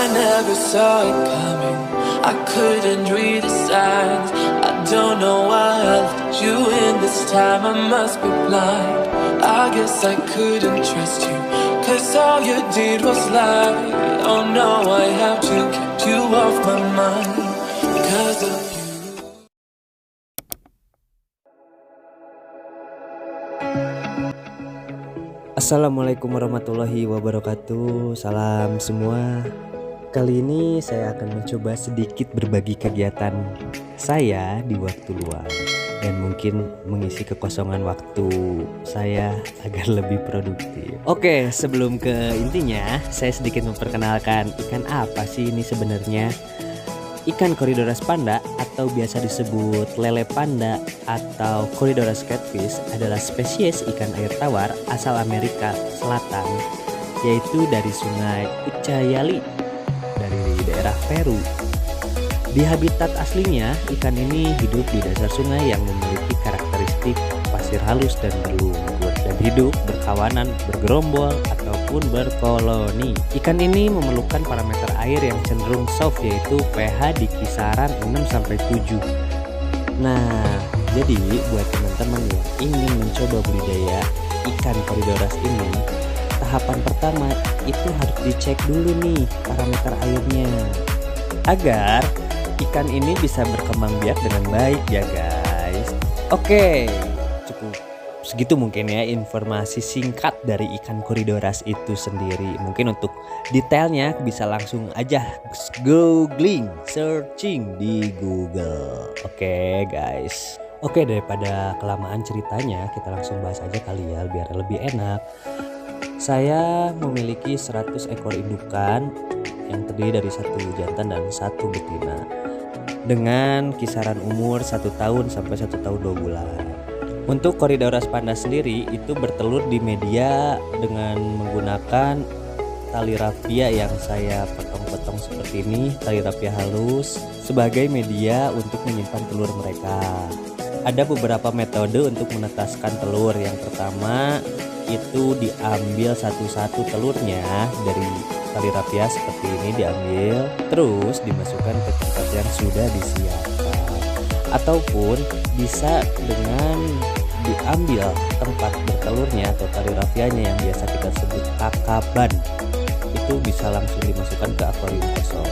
I never saw it coming. I couldn't read the signs. I don't know why I let you in this time. I must be blind. I guess I couldn't trust you, 'cause all you did was lie. Oh no, I have to keep you off my mind 'cause of you. Assalamualaikum warahmatullahi wabarakatuh. Salam semua. Kali ini saya akan mencoba sedikit berbagi kegiatan saya di waktu luang dan mungkin mengisi kekosongan waktu saya agar lebih produktif. Oke, sebelum ke intinya, saya sedikit memperkenalkan ikan apa sih ini sebenarnya. Ikan Corydoras panda atau biasa disebut lele panda atau Corydoras catfish adalah spesies ikan air tawar asal Amerika Selatan, yaitu dari sungai Ucayali dari daerah Peru. Di habitat aslinya, ikan ini hidup di dasar sungai yang memiliki karakteristik pasir halus dan berlumpur, dan hidup berkawanan, bergerombol, ataupun berkoloni. Ikan ini memerlukan parameter air yang cenderung soft, yaitu pH di kisaran 6-7. Nah, jadi buat teman-teman yang ingin mencoba budidaya ikan Corydoras ini, tahapan pertama itu harus dicek dulu nih parameter airnya, agar ikan ini bisa berkembang biak dengan baik ya guys. Oke, cukup segitu mungkin ya informasi singkat dari ikan Corydoras itu sendiri. Mungkin untuk detailnya bisa langsung aja googling, searching di Google. Oke guys. Oke, daripada kelamaan ceritanya, kita langsung bahas aja kali ya biar lebih enak. Saya memiliki 100 ekor indukan yang terdiri dari 1 jantan dan 1 betina, dengan kisaran umur 1 tahun sampai 1 tahun 2 bulan. Untuk Corydoras panda sendiri itu bertelur di media dengan menggunakan tali rapia yang saya potong-potong seperti ini, tali rapia halus, sebagai media untuk menyimpan telur mereka. Ada beberapa metode untuk menetaskan telur. Yang pertama itu diambil satu-satu telurnya dari tali rapia seperti ini, diambil terus dimasukkan ke tempat yang sudah disiapkan, ataupun bisa dengan diambil tempat bertelurnya atau tali rapianya yang biasa kita sebut kakaban, itu bisa langsung dimasukkan ke akuarium kosong.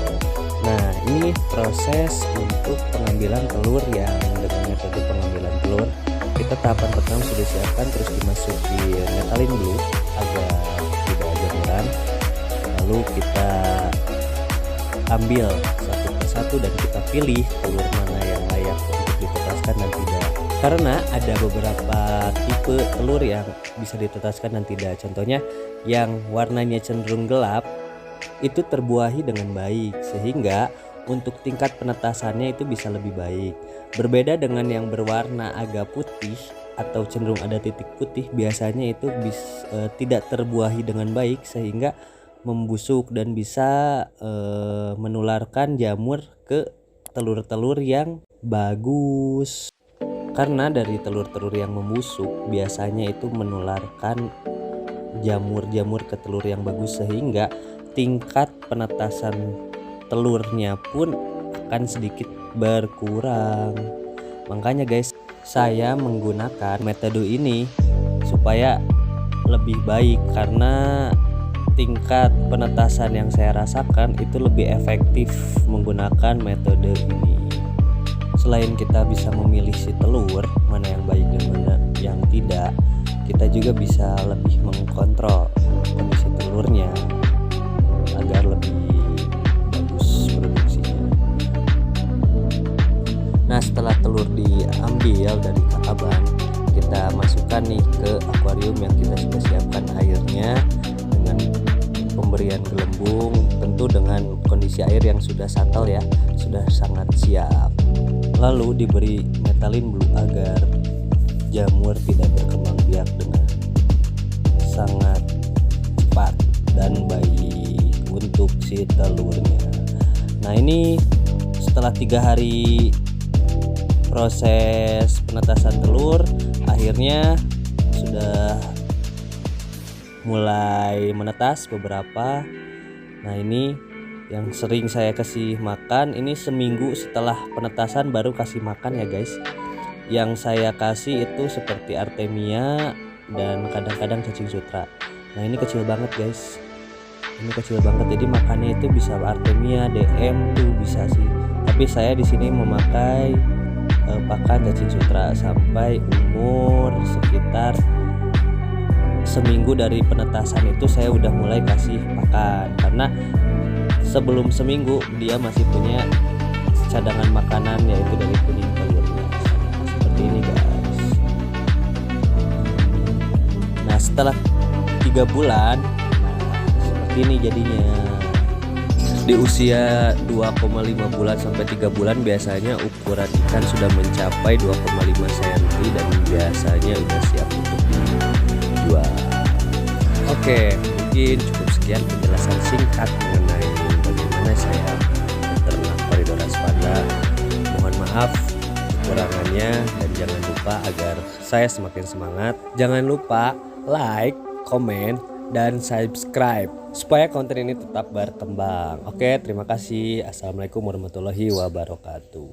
Nah, ini proses untuk pengambilan telur yang dengan metode pengambilan telur. Kita tahapan pertama sudah siapkan, terus dimasukin metalin dulu agar tidak jamuran. Lalu kita ambil satu persatu dan kita pilih telur mana yang layak untuk ditetaskan dan tidak. Karena ada beberapa tipe telur yang bisa ditetaskan dan tidak. Contohnya yang warnanya cenderung gelap itu terbuahi dengan baik, sehingga untuk tingkat penetasannya itu bisa lebih baik. Berbeda dengan yang berwarna agak putih atau cenderung ada titik putih, biasanya itu tidak terbuahi dengan baik sehingga membusuk dan bisa menularkan jamur ke telur-telur yang bagus. Karena dari telur-telur yang membusuk biasanya itu menularkan jamur-jamur ke telur yang bagus, sehingga tingkat penetasan telurnya pun akan sedikit berkurang. Makanya guys, saya menggunakan metode ini supaya lebih baik, karena tingkat penetasan yang saya rasakan itu lebih efektif menggunakan metode ini. Selain kita bisa memilih si telur mana yang baik dan mana yang tidak, kita juga bisa lebih mengkontrol kondisi telurnya agar lebih bagus produksinya. Nah, setelah telur diambil dari kakaban, kita masukkan nih ke akuarium yang kita sudah siapkan airnya dengan pemberian gelembung, tentu dengan kondisi air yang sudah settle ya, sudah sangat siap. Lalu diberi metalin blue agar jamur tidak berkembang biak dengan sangat cepat dan baik untuk si telurnya. Nah, ini setelah 3 hari proses penetasan telur, akhirnya sudah mulai menetas beberapa. Nah, ini yang sering saya kasih makan. Ini seminggu setelah penetasan baru kasih makan ya guys. Yang saya kasih itu seperti Artemia dan kadang-kadang cacing sutra. Nah ini kecil banget guys, ini kecil banget, jadi makannya itu bisa Artemia, DM tuh bisa sih. Tapi saya di sini memakai pakan cacing sutra sampai umur sekitar seminggu dari penetasan itu saya udah mulai kasih pakan, karena sebelum seminggu dia masih punya cadangan makanan yaitu dari kuning telurnya seperti ini guys. Nah setelah 3 bulan, nah seperti ini jadinya. Di usia 2,5 bulan sampai 3 bulan biasanya ukuran ikan sudah mencapai 2,5 cm dan biasanya udah siap untuk dijual. Oke, mungkin cukup sekian penjelasan singkat mengenai bagaimana saya beternak koridor Aspanda. Mohon maaf kekurangannya dan jangan lupa agar saya semakin semangat, jangan lupa like, komen, dan subscribe supaya konten ini tetap berkembang. Oke, terima kasih. Assalamualaikum warahmatullahi wabarakatuh.